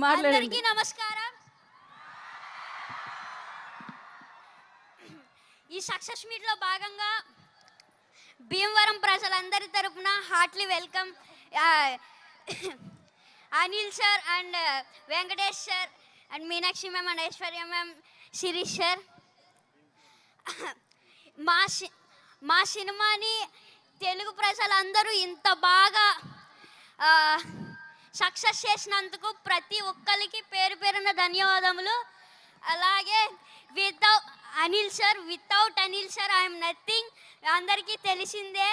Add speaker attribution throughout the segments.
Speaker 1: అందరికీ నమస్కారం. ఈ సక్సెస్ మీట్ లో భాగంగా భీమవరం ప్రజలందరి తరపున heartly welcome Anil sir and Venkatesh sir and Meenakshi ma'am and Aishwarya ma'am, Shirish sir. మా సినిమాని తెలుగు ప్రజలందరూ ఇంత బాగా సక్సెస్ చేసినందుకు ప్రతి ఒక్కరికి పేరు పేరున ధన్యవాదములు. అలాగే without Anil sir I'm nothing, అందరికీ తెలిసిందే.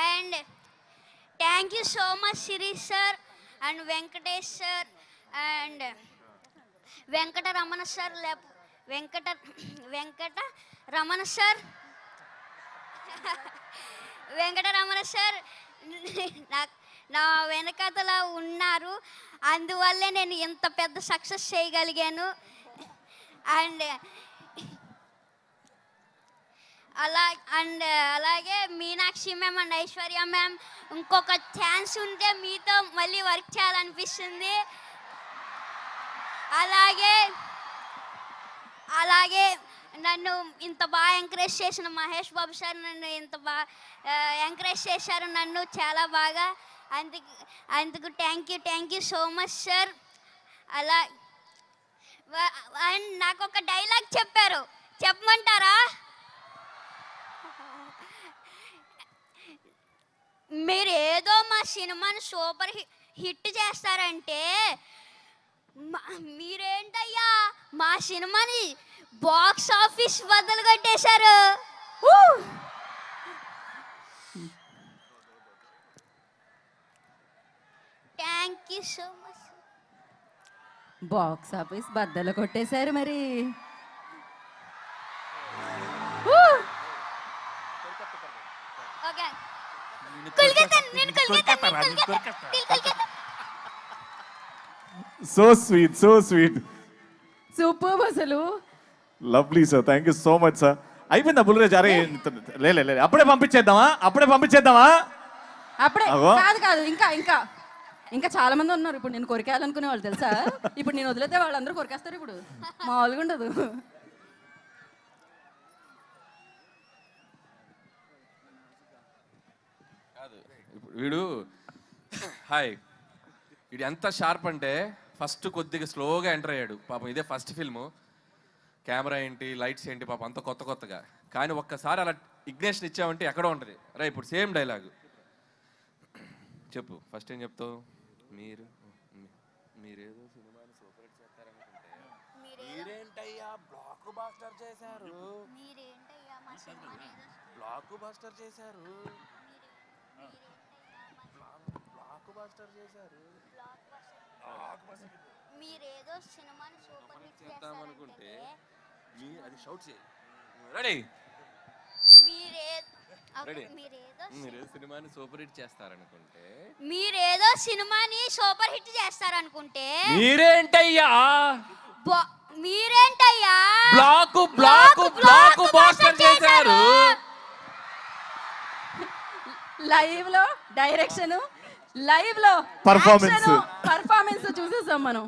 Speaker 1: And thank you so much Shirish sir and Venkatesh sir and Venkataramana sir Venkataramana sir నా వెనకతల ఉన్నారు, అందువల్లే నేను ఇంత పెద్ద సక్సెస్ చేయగలిగాను. అండ్ అలాగే Meenakshi ma'am and Aishwarya ma'am, ఇంకొక ఛాన్స్ ఉంటే మీతో మళ్ళీ వర్క్ చేయాలనిపిస్తుంది. అలాగే నన్ను ఇంత బాగా ఎంకరేజ్ చేసిన మహేష్ బాబు సార్ నన్ను ఇంత బాగా ఎంకరేజ్ చేశారు, నన్ను చాలా బాగా. అందుకు thank you so much sir. And నాకు ఒక డైలాగ్ చెప్పారు, చెప్పమంటారా? మీరు ఏదో మా సినిమాని సూపర్ హిట్ చేస్తారంటే మీరేంటయ్యా మా సినిమాని బాక్స్ ఆఫీస్ బద్దలు కొట్టేశారు. Thank you so much.
Speaker 2: Box office బద్దలు కొట్టేశారు మరి.
Speaker 1: ఓకే
Speaker 3: సో స్వీట్
Speaker 2: సూపర్ అసలు.
Speaker 3: Lovely sir, thank you so much sir. అయిపోయిందా బుల్రాజ్? అరే లే అప్పుడే పంపించేద్దామా?
Speaker 2: అప్పుడే కాదు ఇంకా చాలా మంది ఉన్నారు. ఇప్పుడు నేను కొరికేయాలనుకునే వాళ్ళు తెలుసా? ఇప్పుడు నేను వదిలేతే వాళ్ళందరూ కొరికేస్తారు. ఇప్పుడు మామూలుగా ఉండదు.
Speaker 4: వీడు ఎంత షార్ప్ అంటే ఫస్ట్ కొద్దిగా స్లోగా ఎంటర్ అయ్యాడు పాపం. ఇదే ఫస్ట్ ఫిల్ము, కెమెరా ఏంటి లైట్స్ ఏంటి పాపం అంత కొత్తగా. కానీ ఒక్కసారి అలా ఇగ్నేషన్ ఇచ్చామంటే ఎక్కడో ఉంటుంది. రా ఇప్పుడు సేమ్ డైలాగు చెప్పు. ఫస్ట్ ఏం చెప్తావు? మీరేదో సినిమాని సూపర్ హిట్ చేస్తారనుకుంటే మీరేంటయ్యా బ్లాక్ బాస్టర్ చేశారు.
Speaker 1: మీరేదో సినిమాని సూపర్ హిట్ చేస్తారనుకుంటే
Speaker 4: అది షౌట్ చేయి. రెడీ? మీరేదో సినిమాని సూపర్ హిట్ చేస్తారనుకుంటే
Speaker 1: మీరేంటయ్యా
Speaker 4: బ్లాక్ బాస్టర్ చేశారు.
Speaker 2: లైవ్ లో డైరెక్షన్, లైవ్ లో పర్ఫార్మెన్స్ చూసేసాం మనం.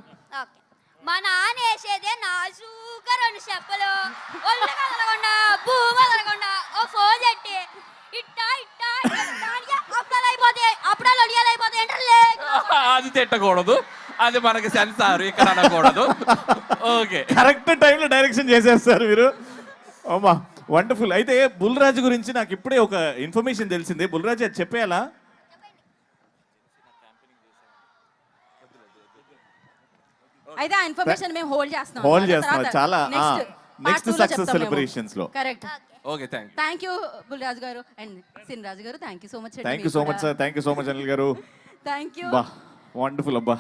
Speaker 1: మా నాన్న వేసేదే నాజూగా 2 చెప్పలు, ఒళ్ళు కదలకుండా భూమి కదలకుండా ఓ ఫోన్ చెట్టి అప్పుడాలు ఒడియాలైపోతాయి.
Speaker 4: అది తిట్టకూడదు, అది మనకి సెన్సార్ ఇక్కడ అనకూడదు. ఓకే,
Speaker 3: కరెక్ట్ టైంలో డైరెక్షన్ చేసేస్తారు మీరు. అమ్మా వండర్ఫుల్. అయితే బుల్రాజు గురించి నాకు ఇప్పుడే ఒక ఇన్ఫర్మేషన్ తెలిసింది. బుల్రాజు అది చెప్పేయాలా?
Speaker 2: అయితే ఆ ఇన్ఫర్మేషన్ మేము హోల్డ్ చేస్తాం
Speaker 3: చాలా నెక్స్ట్ సక్సెస్ సెలబ్రేషన్స్ లో.
Speaker 2: Correct.
Speaker 4: Okay,
Speaker 2: thank you Bulraju గారు అండ్ సిన్ రాజు గారు. Thank you so much.
Speaker 3: Thank you so much sir. Thank you so much Anil గారు.
Speaker 2: Thank you.
Speaker 3: వండర్ఫుల్ అబ్బా.